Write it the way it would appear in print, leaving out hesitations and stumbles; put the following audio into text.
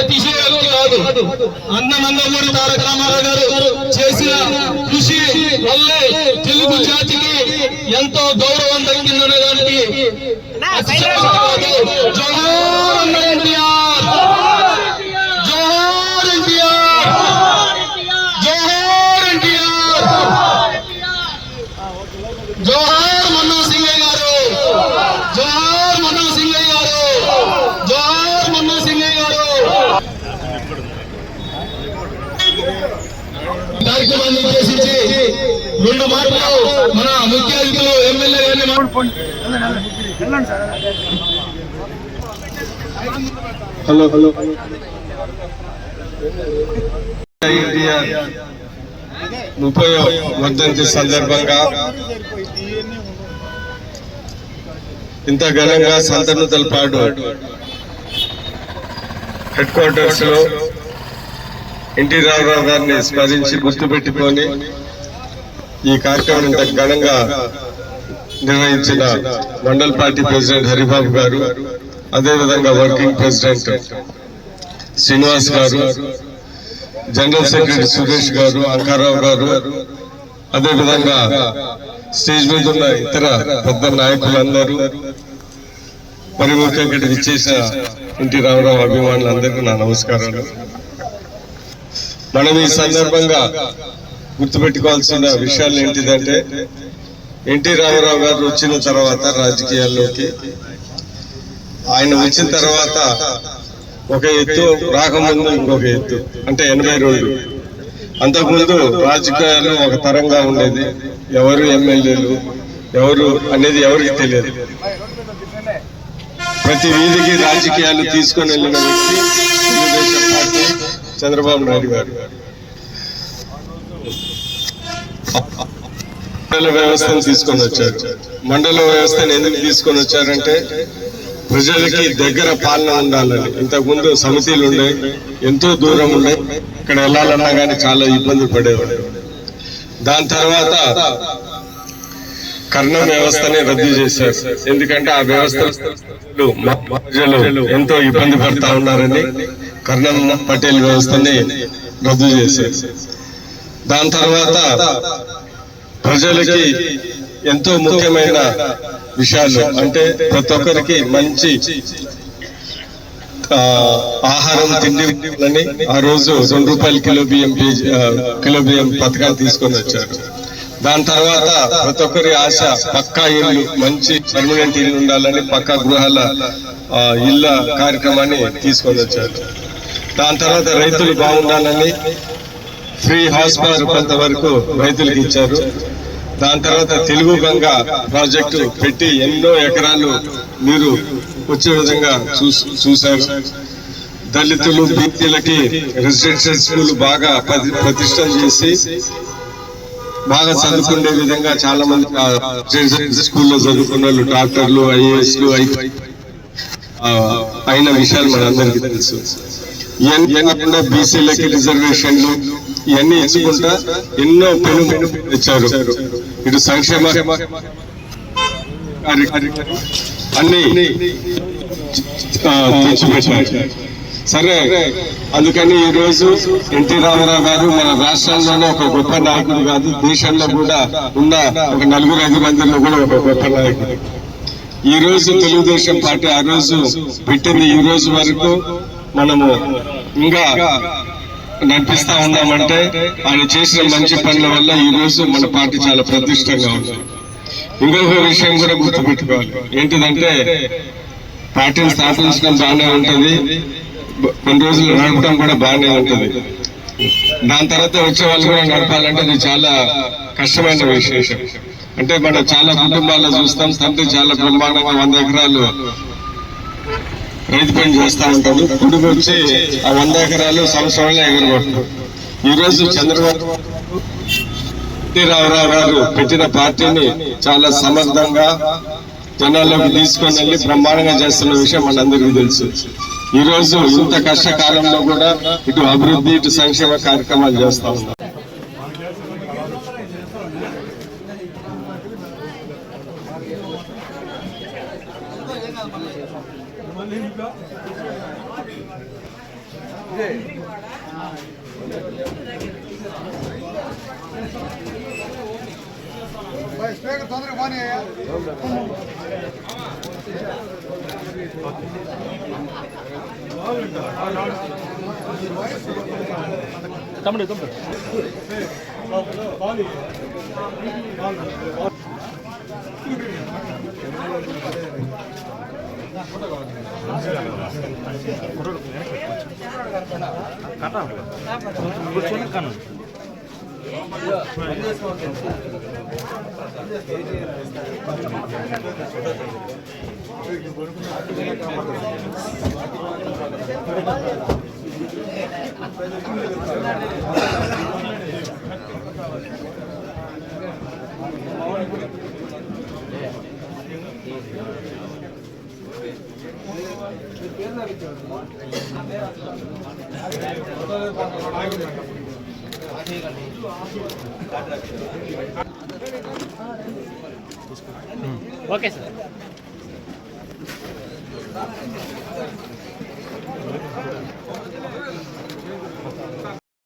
అతిశయోక్తి కాదు. నందమూరి తారక రామారావు గారు చేసిన కృషి వల్లే తెలుగు జాతికి ఎంతో గౌరవం దక్కిందనే దానికి జోహార్ ఎన్టీఆర్, జోహార్ ఎన్టీఆర్, జోహార్ ఎన్టీఆర్, జోహార్ మన్మోహన్ సింగ్ గారు, జోహార్ మన్మోహన్ సింగ్ గారు, జోహార్ మన్మోహన్ సింగ్ గారు. కార్యక్రమాన్ని ఉద్దేశించి రెండు మాటలు మన ముఖ్య అతిథులు ఎమ్మెల్యే గారిని హలో 30వ వర్ధంతి సందర్భంగా ఇంత ఘనంగా సంతనూతలపాడు హెడ్ క్వార్టర్స్ లో ఎన్టీ రామారావు గారిని స్మరించి గుర్తుపెట్టుకొని ఈ కార్యక్రమం ఇంత ఘనంగా నిర్వహించిన మండల్ పార్టీ ప్రెసిడెంట్ హరిబాబు గారు, అదేవిధంగా వర్కింగ్ ప్రెసిడెంట్ శ్రీనివాస్ గారు, జనరల్ సెక్రటరీ సురేష్ గారు, అంకారావు గారు, అదేవిధంగా స్టేజ్ మీద ఉన్న ఇతర పెద్ద నాయకులందరూ, మరి ముఖ్యంగా విచ్చేసిన ఎన్టీ రామారావు అభిమానులందరికీ నా నమస్కారాలు. మనం ఈ సందర్భంగా గుర్తుపెట్టుకోవాల్సిన విషయాలు ఏంటిదంటే, ఎన్టీ రామారావు గారు వచ్చిన తర్వాత రాజకీయాల్లోకి, ఆయన వచ్చిన తర్వాత ఒక ఎత్తు, రాకముందు ఇంకొక ఎత్తు, అంటే 82. అంతకుముందు రాజకీయాలు ఒక తరంగా ఉండేది, ఎవరు ఎమ్మెల్యేలు ఎవరు అనేది ఎవరికి తెలియదు. ప్రతి వీధికి రాజకీయాలు తీసుకొని వెళ్ళిన వ్యక్తి తెలుగుదేశం పార్టీ చంద్రబాబు నాయుడు గారు. మండల వ్యవస్థను తీసుకొని వచ్చారు. మండల వ్యవస్థను ఎందుకు తీసుకొని వచ్చారంటే, ప్రజలకి దగ్గర పాలన ఉండాలని. ఇంతకుముందు సమితిలు ఉండే, ఎంతో దూరం ఉండే, ఇక్కడ వెళ్ళాలన్నా కానీ చాలా ఇబ్బంది పడేవాడు. దాని తర్వాత కర్ణం వ్యవస్థని రద్దు చేశారు. ఎందుకంటే ఆ వ్యవస్థ ప్రజలు ఎంతో ఇబ్బంది పడతా ఉన్నారని కర్ణం పటేల్ వ్యవస్థని రద్దు చేశారు. దాని తర్వాత ప్రజలకి ఎంతో ముఖ్యమైన విషయాలు, అంటే ప్రతి ఒక్కరికి మంచి ఆహారం తిండి ఆ రోజు ₹2 కిలో బియ్యం పథకాన్ని తీసుకొని వచ్చారు. దాని తర్వాత ప్రతి ఒక్కరి ఆశ పక్కా ఇల్లు, మంచి పర్మనెంట్ ఇల్లు ఉండాలని పక్కా గృహాల ఇళ్ళ కార్యక్రమాన్ని తీసుకొని వచ్చారు. దాని తర్వాత రైతులు బాగుండాలని ఫ్రీ హౌస్ పవర్ కొంతవరకు రైతులకు ఇచ్చారు. దాని తర్వాత తెలుగు గంగా ప్రాజెక్టు పెట్టి ఎన్నో ఎకరాలు నీరు వచ్చే విధంగా చూశారు. దళితులు, బీసీలకి రెసిడెన్షియల్ స్కూల్ బాగా ప్రతిష్ట చేసి బాగా చదువుకునే విధంగా చాలా మంది స్కూల్లో చదువుకున్న వాళ్ళు డాక్టర్లు, ఐఏఎస్లు అయిన విషయాలు మనందరికీ తెలుసు. ఇవన్నీ బీసీలకి రిజర్వేషన్లు ఇవన్నీ ఇచ్చుకుంటా ఎన్నో పెను ఇచ్చారు. ఇటు సంక్షేమ అన్ని తెచ్చిపెట్టారు. సరే, అందుకని ఈ రోజు ఎన్టీ రామారావు గారు మన రాష్ట్రంలోనే ఒక గొప్ప నాయకుడు కాదు, దేశంలో కూడా ఉన్న ఒక 4-5 మందిలో కూడా ఒక గొప్ప నాయకుడు. ఈ రోజు తెలుగుదేశం పార్టీ ఆ రోజు పెట్టింది, ఈ రోజు వరకు మనము ఇంకా నడిపిస్తా ఉన్నామంటే ఆయన చేసిన మంచి పనుల వల్ల ఈ రోజు మన పార్టీ చాలా ప్రతిష్టంగా ఉంది. ఇంకొక విషయం కూడా గుర్తుపెట్టుకోవాలి, ఏంటిదంటే పార్టీని స్థాపించడం బాగానే ఉంటుంది, కొన్ని రోజులు నడపడం కూడా బాగానే ఉంటుంది. దాని తర్వాత వచ్చే వాళ్ళు కూడా నడపాలంటే అది చాలా కష్టమైన విశేషం. అంటే మనం చాలా కుటుంబాల్లో చూస్తాం, తండ్రి చాలా బ్రహ్మాండంగా 100 ఎకరాలు రైతు పని చేస్తా ఉంటాడు, కొడుకు వచ్చి ఆ 100 ఎకరాలు సంవత్సరంలో ఎగరగొట్టాడు. ఈ రోజు చంద్రబాబు రామారావు గారు పెట్టిన పార్టీని చాలా సమర్థంగా జనాల్లోకి తీసుకొని వెళ్ళి బ్రహ్మాండంగా చేస్తున్న విషయం మనందరికీ తెలుసు. ఈ రోజు ఇంత కష్టకాలంలో కూడా ఇటు అభివృద్ధి, ఇటు సంక్షేమ కార్యక్రమాలు చేస్తా ఉన్నాం. తొందరగా పోనీ తమ్ముడు తమ్ముడు కూర్చొని కను ఓకే సార్